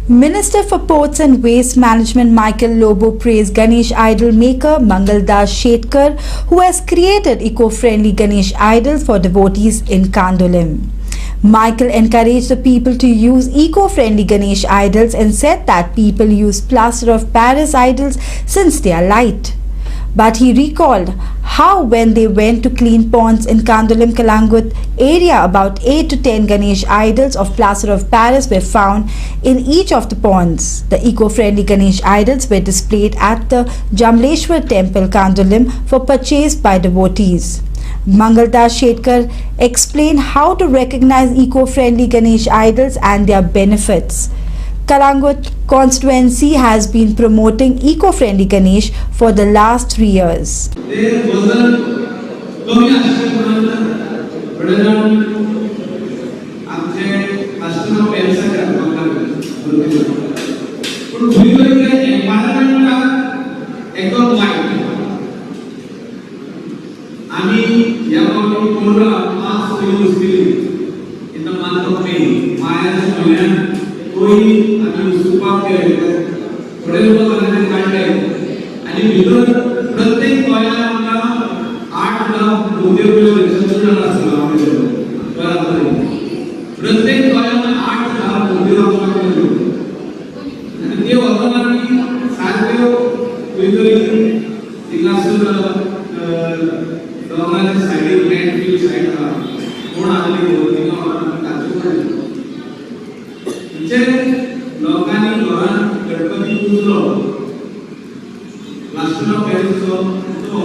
Minister for Ports and Waste Management Michael Lobo praised Ganesh idol maker Mangal Das Shetkar, who has created eco-friendly Ganesh idols for devotees in Kandolim. Michael encouraged the people to use eco-friendly Ganesh idols and said that people use plaster of Paris idols since they are light. But he recalled how when they went to clean ponds in Kandolim Kalangut area, about 8 to 10 Ganesh idols of plaster of Paris were found in each of the ponds. The eco-friendly Ganesh idols were displayed at the Jamleshwar temple Kandolim for purchase by devotees. Mangal Das Shetkar explained how to recognize eco-friendly Ganesh idols and their benefits. Kalangut constituency has been promoting eco-friendly Ganesh for the last 3 years. प्रत्येक गोंयांत 8 लाख प्रत्येक गोंयांत 8 लाख आणि ते वचनांनी सारक्यो खंयतरी दोंगराच्या सायडीक लँडफील सायड आहा कोण आसली लोकांनी घरान गणपती पुजलो प्लास्टर ऑफ पॅरिसचो तो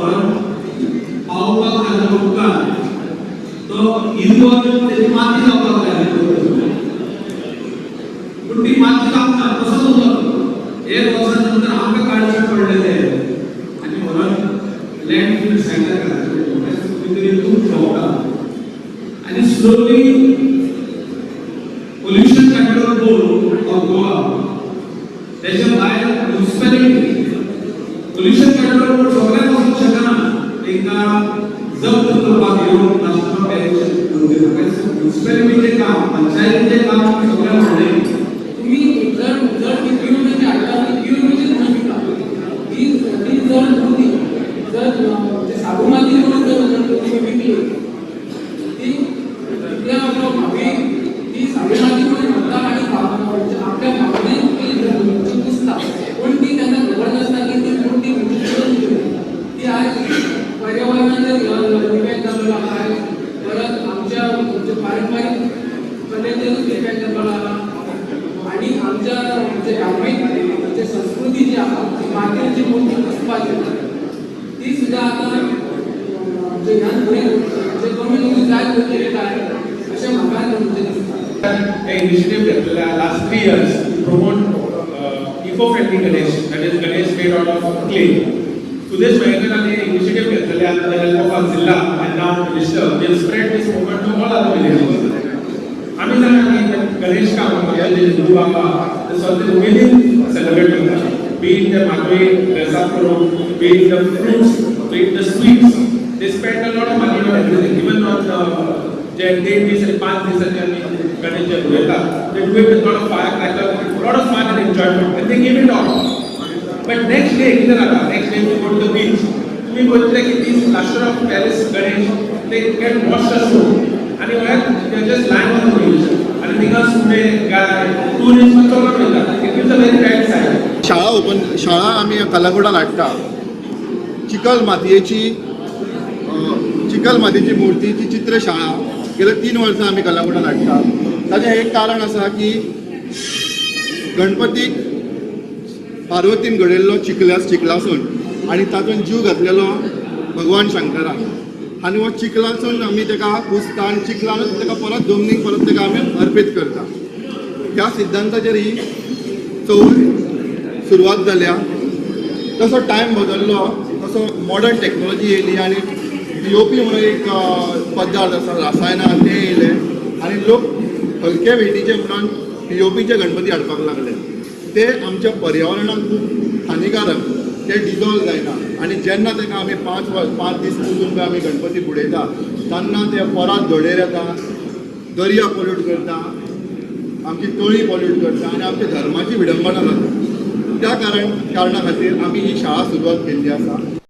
पावपाक जाय उपकार तो इनवॉल्व तेजी माती जावपाक जाय पूण ती माती जावना तसोच उरलो एक वर्सा नंतर आमकां काडचे पडलेले आनी व्हरून लँडफील सायडार घातले खंय तरी खूब भोंवता आनी slowly pollution control board of Goa त्याच्या भायर म्युनिसिपॅलिटी पोल्युशन कंट्रोल बोर्ड सगळ्यांक वचूंक शकना तांकां जप्त करपाक येवन प्लास्टर ऑफ पॅरिस म्युनिसिपॅलिटीचें काम पंचायतीचें काम सगळ्यांक व्हडलें तुम्ही जर ती पिवणेची हाडटा ती पिवणेची ती जर ते साबू माती म्हणून जर तुम्ही विकली ती तितल्या भावी ती साबू माती म्हणून म्हणटा आणि आपल्या भावनेन ती पुसता पण ती त्यांना खबर नसता की ती कोणती ती आज पर्यावरणाचे डिपेंड जाल्लो आहा परत आमच्या पारंपारीक कलेचेर डिपेंड जाल्लो आहा आणि आमच्या धार्मीक संस्कृती जी आहा मातयेची मूर्ती पुसपाची ती सुद्धा आता ह्यान फुडें कमी जाय करतले काय अशें म्हाका दिसता. Initiative घेतलेला last 3 years to promote eco-friendly Ganesh, that is Ganesh made out of clay. Sudesh Vaidyanathan ने initiative घेतलेले at the help of our Zilla and now Minister, they have spread this movement to all other villages. आम्ही जर गणेश का म्हणजे हिंदू बाबा ते स्वतः उमेदीन सेलिब्रेट करतात. Be it the मागवे dress up करून, be it the fruits, be it the sweets, they spend a lot of money on everything, even on the जे 3 days and 5 दिवसांचे आम्ही गणेश जे उडयतात, they do it with lot of firecracker, lot of fun and enjoyment, and they give it all. But next day किधर आता? Next day we go to the beach. तुम्ही बोलले की these plaster of Paris Ganesh, they get washed as soon. आणि they just land on the beach. आणि तिका सुने गाय tourist चोरून मिळतात. It gives a very bad sign. शाळा आम्ही कलागुडात हाडटा. चिकल मातयेची मुर्तीची चित्रशाळा गेल्या 3 वर्सां आमी कलागुडात हाडटा. ताचें एक कारण आसा की गणपतीक पार्वतीन घडयल्लो चिखलासून आनी तातूंत जीव घातलेलो भगवान शंकरान आनी हो चिखलासून आमी ताका पुजता आनी चिखलानूच ताका परत जमनीक परत ताका आमी अर्पीत करता. ह्या सिद्धांताचेर ही सुरवात जाल्या. तसो टायम बदललो तसो मॉडर्न टॅक्नॉलॉजी येयली आनी POP म्हणून एक पदार्थ आसा रासायनां ते येयले आनी लोक हलके वेटीचे म्हणून POPचे गणपती हाडपाक लागले. ते आमच्या पर्यावरणाक खूब हानिकारक, ते डिजॉल्व जायना आनी जेन्ना ताका आमी 5 दीस पुजून आमी गणपती बुडयता तेन्ना ते परत धडेर येता, दर्या पोल्यूट करता आमची तळी पॉल्यूट करता आनी आमच्या धर्माची विडंबना जाता त्या कारणा खातीर आमी ही शाळा सुरवात केल्ली आसा.